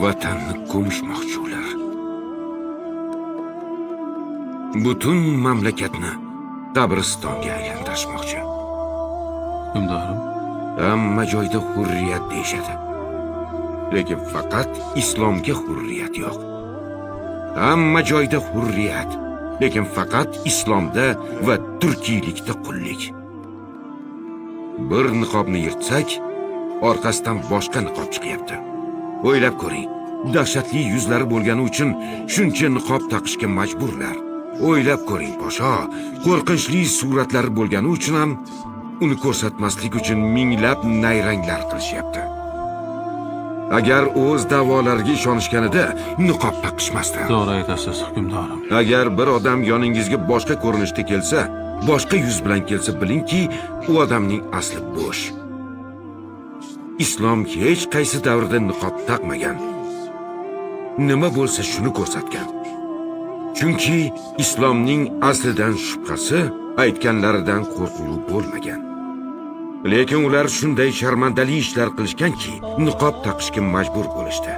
vatanni ko'mishmoqchi ular. Butun mamlakatni qabristonga aylantirishmoqchi. Hukmdorim, Hamma joyda hurriyat deyishadi. Lekin faqat islomga hurriyat yo'q. Hamma joyda hurriyat, lekin faqat islomda va turkiylikda qullik. Bir niqobni yirtsak, orqasidan boshqa niqob chiqyapti. O'ylab ko'ring, dahshatli yuzlari bo'lgani uchun shuncha niqob taqishga majburlar. O'ylab ko'ring, posho, qo'rqinchli suratlari bo'lgani uchun ham uni ko'rsatmaslik uchun minglab nayranglar qilishyapti. Agar o'z da'volariga ishonishganida niqob taqishmasdi. to'g'ri aytasiz, hukmdorim. Agar bir odam yoningizga boshqa ko'rinishda kelsa, boshqa yuz bilan kelsa, bilingki, u odamning asli bo'sh. Islom hech qaysi davrda niqob taqmagan. Nima bo'lsa shuni ko'rsatgan. Chunki islomning aslidan shubhasi, aytganlaridan qo'rquvi bo'lmagan. Lekin ular shunday sharmandali ishlar qilishganki, niqob taqishga majbur bo'lishdi.